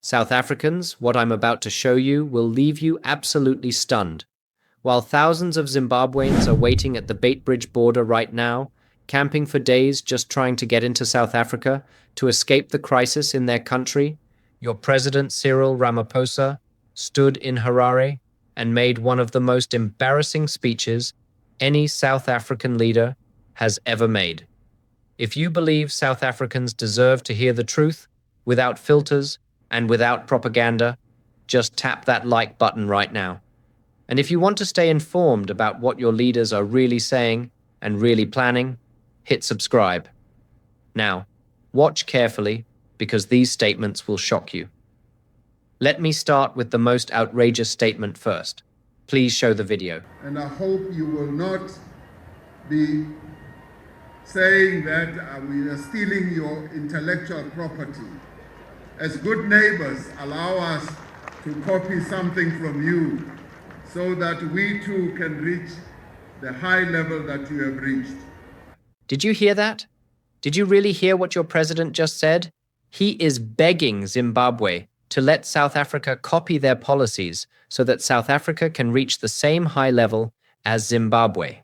South Africans, what I'm about to show you will leave you absolutely stunned. While thousands of Zimbabweans are waiting at the Beitbridge border right now, camping for days just trying to get into South Africa to escape the crisis in their country, your president Cyril Ramaphosa stood in Harare and made one of the most embarrassing speeches any South African leader has ever made. If you believe South Africans deserve to hear the truth without filters and without propaganda, just tap that like button right now. And if you want to stay informed about what your leaders are really saying and really planning, hit subscribe. Now, watch carefully because these statements will shock you. Let me start with the most outrageous statement first. Please show the video. And I hope you will not be saying that we are stealing your intellectual property. As good neighbors, allow us to copy something from you so that we too can reach the high level that you have reached. Did you hear that? Did you really hear what your president just said? He is begging Zimbabwe to let South Africa copy their policies so that South Africa can reach the same high level as Zimbabwe.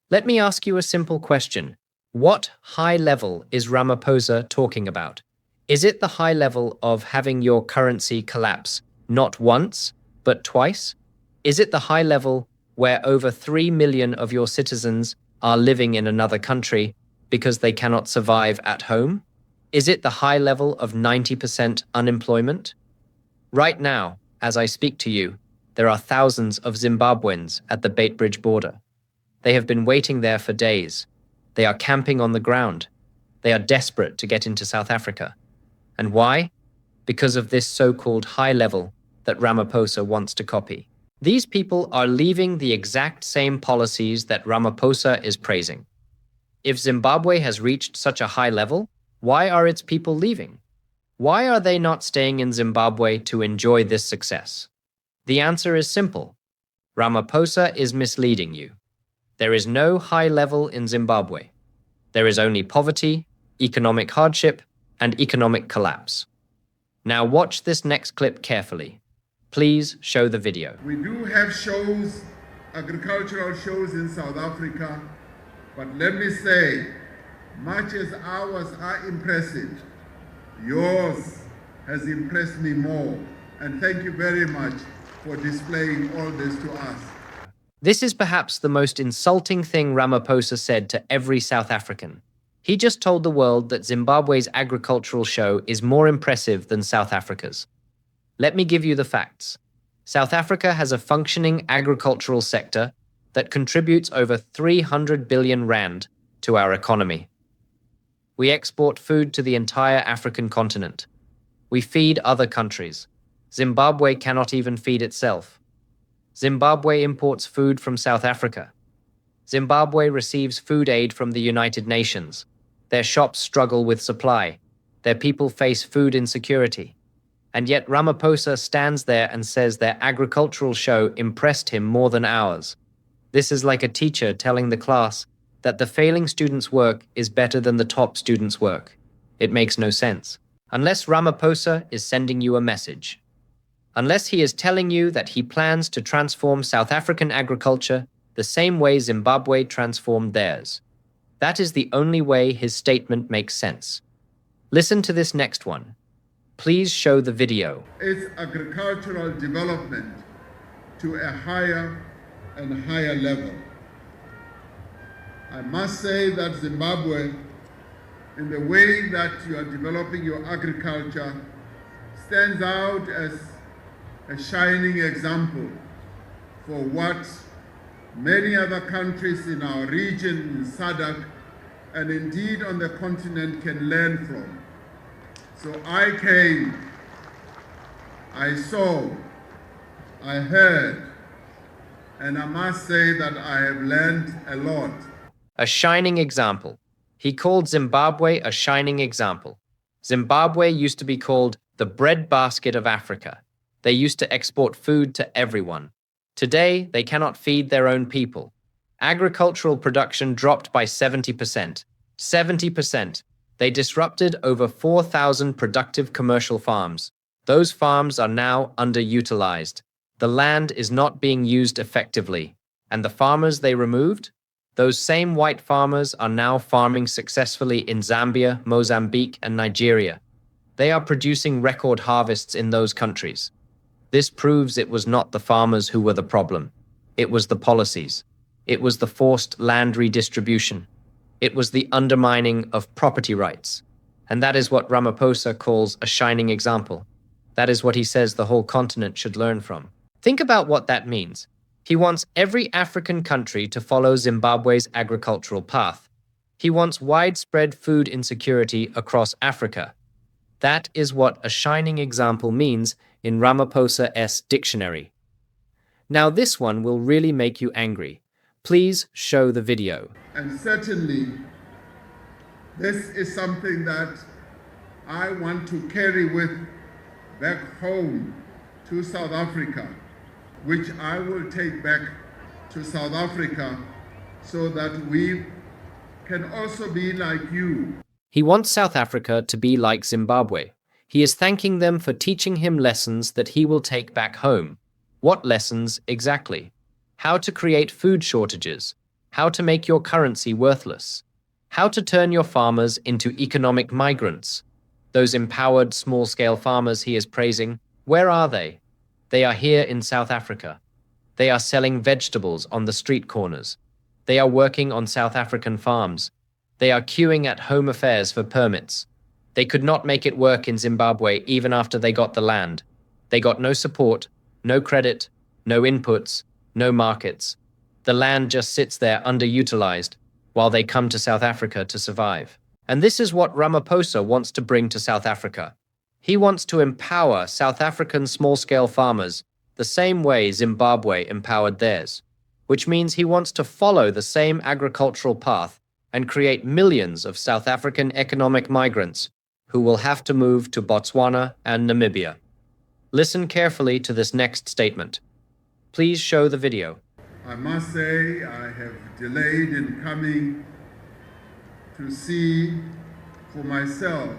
Let me ask you a simple question. What high level is Ramaphosa talking about? Is it the high level of having your currency collapse not once, but twice? Is it the high level where over 3 million of your citizens are living in another country because they cannot survive at home? Is it the high level of 90% unemployment? Right now, as I speak to you, there are thousands of Zimbabweans at the Beitbridge border. They have been waiting there for days. They are camping on the ground. They are desperate to get into South Africa. And why? Because of this so-called high level that Ramaphosa wants to copy. These people are leaving the exact same policies that Ramaphosa is praising. If Zimbabwe has reached such a high level, why are its people leaving? Why are they not staying in Zimbabwe to enjoy this success? The answer is simple. Ramaphosa is misleading you. There is no high level in Zimbabwe. There is only poverty, economic hardship, and economic collapse. Now watch this next clip carefully. Please show the video. We do have shows, agricultural shows in South Africa, but let me say, much as ours are impressive, yours has impressed me more. And thank you very much for displaying all this to us. This is perhaps the most insulting thing Ramaphosa said to every South African. He just told the world that Zimbabwe's agricultural show is more impressive than South Africa's. Let me give you the facts. South Africa has a functioning agricultural sector that contributes over 300 billion rand to our economy. We export food to the entire African continent. We feed other countries. Zimbabwe cannot even feed itself. Zimbabwe imports food from South Africa. Zimbabwe receives food aid from the United Nations. Their shops struggle with supply. Their people face food insecurity. And yet Ramaphosa stands there and says their agricultural show impressed him more than ours. This is like a teacher telling the class that the failing student's work is better than the top student's work. It makes no sense. Unless Ramaphosa is sending you a message. Unless he is telling you that he plans to transform South African agriculture the same way Zimbabwe transformed theirs. That is the only way his statement makes sense. Listen to this next one. Please show the video. It's agricultural development to a higher and higher level. I must say that Zimbabwe, in the way that you are developing your agriculture, stands out as a shining example for what many other countries in our region, in SADC, and indeed on the continent can learn from. So I came, I saw, I heard, and I must say that I have learned a lot. A shining example. He called Zimbabwe a shining example. Zimbabwe used to be called the breadbasket of Africa. They used to export food to everyone. Today, they cannot feed their own people. Agricultural production dropped by 70%. 70%. They disrupted over 4,000 productive commercial farms. Those farms are now underutilized. The land is not being used effectively. And the farmers they removed? Those same white farmers are now farming successfully in Zambia, Mozambique, and Nigeria. They are producing record harvests in those countries. This proves it was not the farmers who were the problem. It was the policies. It was the forced land redistribution. It was the undermining of property rights. And that is what Ramaphosa calls a shining example. That is what he says the whole continent should learn from. Think about what that means. He wants every African country to follow Zimbabwe's agricultural path. He wants widespread food insecurity across Africa. That is what a shining example means in Ramaphosa's dictionary. Now this one will really make you angry. Please show the video. And certainly, this is something that I want to carry with back home to South Africa, which I will take back to South Africa so that we can also be like you. He wants South Africa to be like Zimbabwe. He is thanking them for teaching him lessons that he will take back home. What lessons exactly? How to create food shortages, how to make your currency worthless, how to turn your farmers into economic migrants. Those empowered small-scale farmers he is praising, where are they? They are here in South Africa. They are selling vegetables on the street corners. They are working on South African farms. They are queuing at Home Affairs for permits. They could not make it work in Zimbabwe even after they got the land. They got no support, no credit, no inputs, no markets. The land just sits there underutilized while they come to South Africa to survive. And this is what Ramaphosa wants to bring to South Africa. He wants to empower South African small-scale farmers the same way Zimbabwe empowered theirs, which means he wants to follow the same agricultural path and create millions of South African economic migrants who will have to move to Botswana and Namibia. Listen carefully to this next statement. Please show the video. I must say I have delayed in coming to see for myself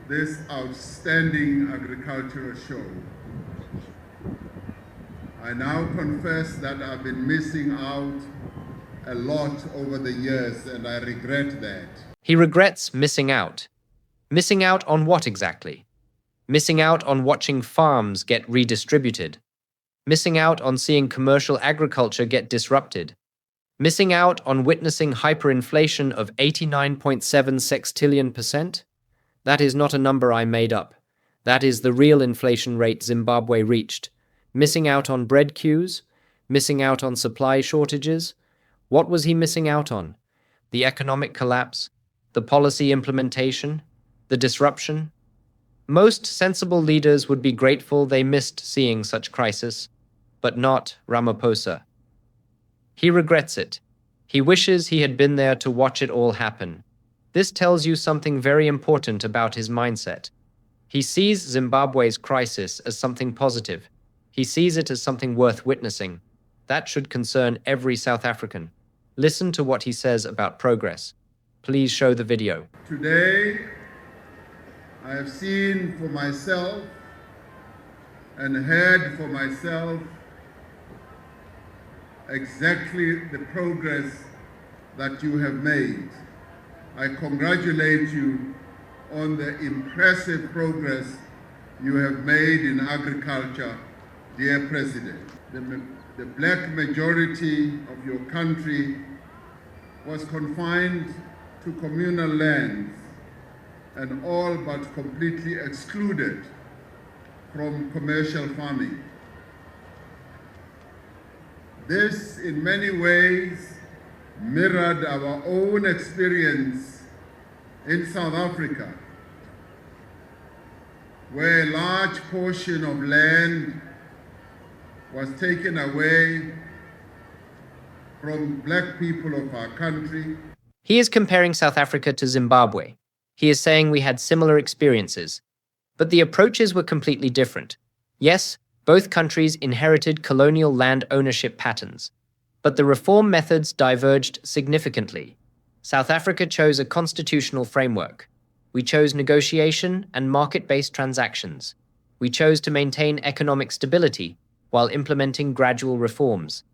this outstanding agricultural show. I now confess that I've been missing out a lot over the years, and I regret that. He regrets missing out. Missing out on what exactly? Missing out on watching farms get redistributed. Missing out on seeing commercial agriculture get disrupted. Missing out on witnessing hyperinflation of 89.7 sextillion%? That is not a number I made up. That is the real inflation rate Zimbabwe reached. Missing out on bread queues? Missing out on supply shortages? What was he missing out on? The economic collapse? The policy implementation? The disruption? Most sensible leaders would be grateful they missed seeing such crisis, but not Ramaphosa. He regrets it. He wishes he had been there to watch it all happen. This tells you something very important about his mindset. He sees Zimbabwe's crisis as something positive. He sees it as something worth witnessing. That should concern every South African. Listen to what he says about progress. Please show the video. Today, I have seen for myself and heard for myself exactly the progress that you have made. I congratulate you on the impressive progress you have made in agriculture, dear President. The black majority of your country was confined to communal lands and all but completely excluded from commercial farming. This, in many ways, mirrored our own experience in South Africa, where a large portion of land was taken away from black people of our country. He is comparing South Africa to Zimbabwe. He is saying we had similar experiences, but the approaches were completely different. Yes, both countries inherited colonial land ownership patterns, but the reform methods diverged significantly. South Africa chose a constitutional framework. We chose negotiation and market-based transactions. We chose to maintain economic stability while implementing gradual reforms.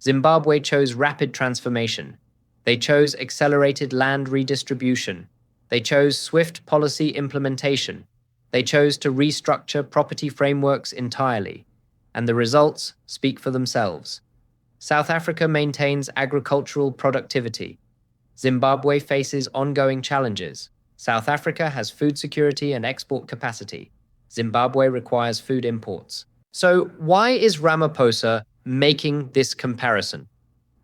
Zimbabwe chose rapid transformation. They chose accelerated land redistribution. They chose swift policy implementation. They chose to restructure property frameworks entirely. And the results speak for themselves. South Africa maintains agricultural productivity. Zimbabwe faces ongoing challenges. South Africa has food security and export capacity. Zimbabwe requires food imports. So why is Ramaphosa making this comparison?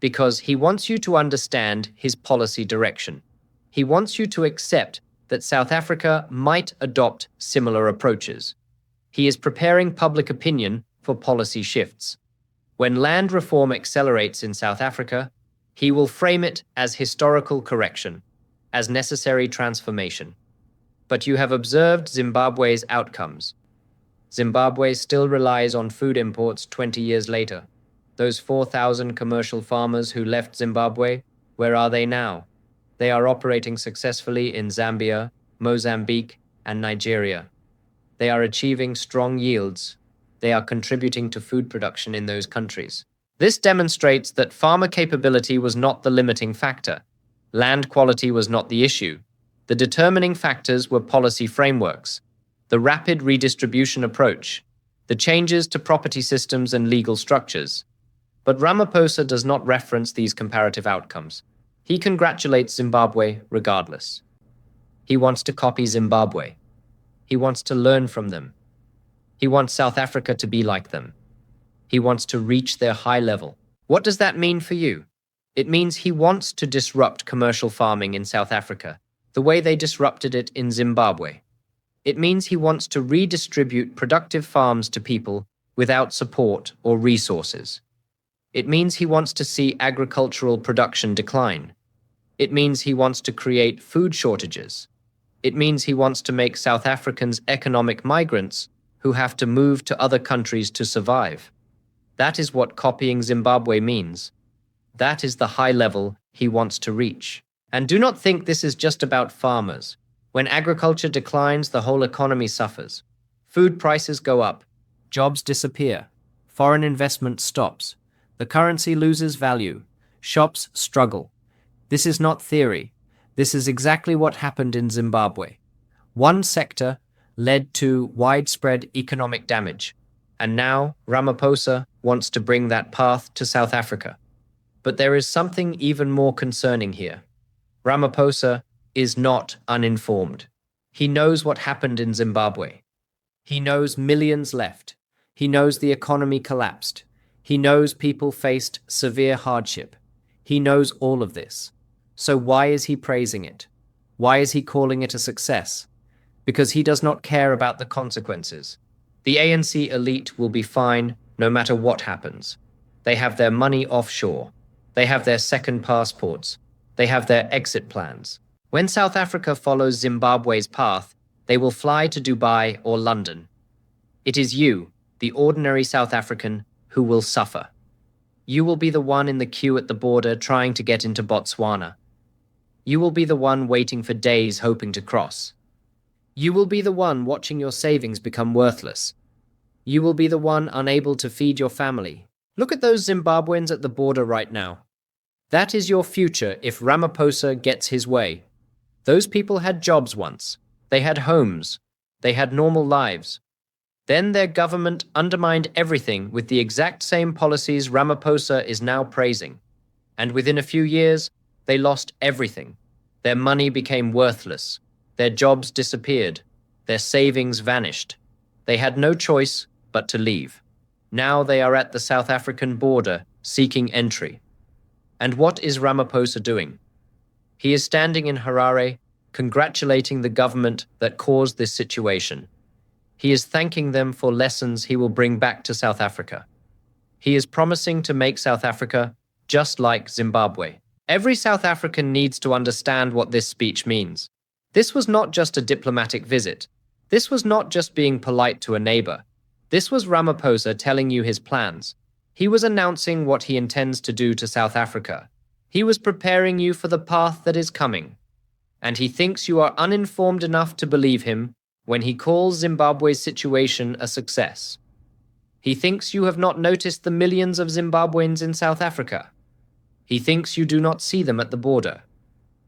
Because he wants you to understand his policy direction. He wants you to accept that South Africa might adopt similar approaches. He is preparing public opinion for policy shifts. When land reform accelerates in South Africa, he will frame it as historical correction, as necessary transformation. But you have observed Zimbabwe's outcomes. Zimbabwe still relies on food imports 20 years later. Those 4,000 commercial farmers who left Zimbabwe, where are they now? They are operating successfully in Zambia, Mozambique, and Nigeria. They are achieving strong yields. They are contributing to food production in those countries. This demonstrates that farmer capability was not the limiting factor. Land quality was not the issue. The determining factors were policy frameworks, the rapid redistribution approach, the changes to property systems and legal structures. But Ramaphosa does not reference these comparative outcomes. He congratulates Zimbabwe regardless. He wants to copy Zimbabwe. He wants to learn from them. He wants South Africa to be like them. He wants to reach their high level. What does that mean for you? It means he wants to disrupt commercial farming in South Africa, the way they disrupted it in Zimbabwe. It means he wants to redistribute productive farms to people without support or resources. It means he wants to see agricultural production decline. It means he wants to create food shortages. It means he wants to make South Africans economic migrants who have to move to other countries to survive. That is what copying Zimbabwe means. That is the high level he wants to reach. And do not think this is just about farmers. When agriculture declines, the whole economy suffers. Food prices go up. Jobs disappear. Foreign investment stops. The currency loses value. Shops struggle. This is not theory. This is exactly what happened in Zimbabwe. One sector led to widespread economic damage. And now Ramaphosa wants to bring that path to South Africa. But there is something even more concerning here. Ramaphosa is not uninformed. He knows what happened in Zimbabwe. He knows millions left. He knows the economy collapsed. He knows people faced severe hardship. He knows all of this. So why is he praising it? Why is he calling it a success? Because he does not care about the consequences. The ANC elite will be fine no matter what happens. They have their money offshore. They have their second passports. They have their exit plans. When South Africa follows Zimbabwe's path, they will fly to Dubai or London. It is you, the ordinary South African, who will suffer. You will be the one in the queue at the border trying to get into Botswana. You will be the one waiting for days hoping to cross. You will be the one watching your savings become worthless. You will be the one unable to feed your family. Look at those Zimbabweans at the border right now. That is your future if Ramaphosa gets his way. Those people had jobs once. They had homes. They had normal lives. Then their government undermined everything with the exact same policies Ramaphosa is now praising. And within a few years, they lost everything. Their money became worthless. Their jobs disappeared. Their savings vanished. They had no choice but to leave. Now they are at the South African border seeking entry. And what is Ramaphosa doing? He is standing in Harare, congratulating the government that caused this situation. He is thanking them for lessons he will bring back to South Africa. He is promising to make South Africa just like Zimbabwe. Every South African needs to understand what this speech means. This was not just a diplomatic visit. This was not just being polite to a neighbor. This was Ramaphosa telling you his plans. He was announcing what he intends to do to South Africa. He was preparing you for the path that is coming. And he thinks you are uninformed enough to believe him, when he calls Zimbabwe's situation a success. He thinks you have not noticed the millions of Zimbabweans in South Africa. He thinks you do not see them at the border.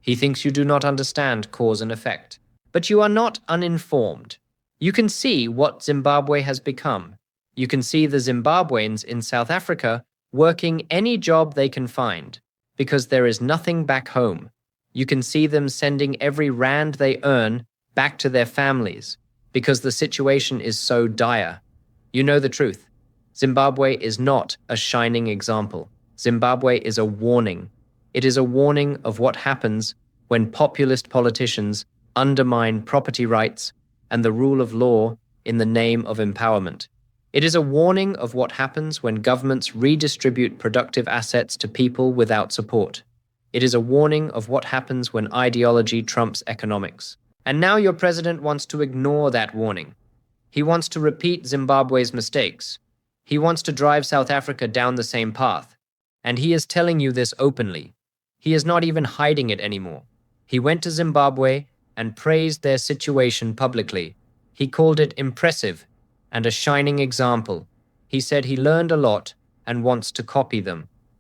He thinks you do not understand cause and effect. But you are not uninformed. You can see what Zimbabwe has become. You can see the Zimbabweans in South Africa working any job they can find, because there is nothing back home. You can see them sending every rand they earn back to their families, because the situation is so dire. You know the truth. Zimbabwe is not a shining example. Zimbabwe is a warning. It is a warning of what happens when populist politicians undermine property rights and the rule of law in the name of empowerment. It is a warning of what happens when governments redistribute productive assets to people without support. It is a warning of what happens when ideology trumps economics. And now your president wants to ignore that warning. He wants to repeat Zimbabwe's mistakes. He wants to drive South Africa down the same path. And he is telling you this openly. He is not even hiding it anymore. He went to Zimbabwe and praised their situation publicly. He called it impressive and a shining example. He said he learned a lot and wants to copy them.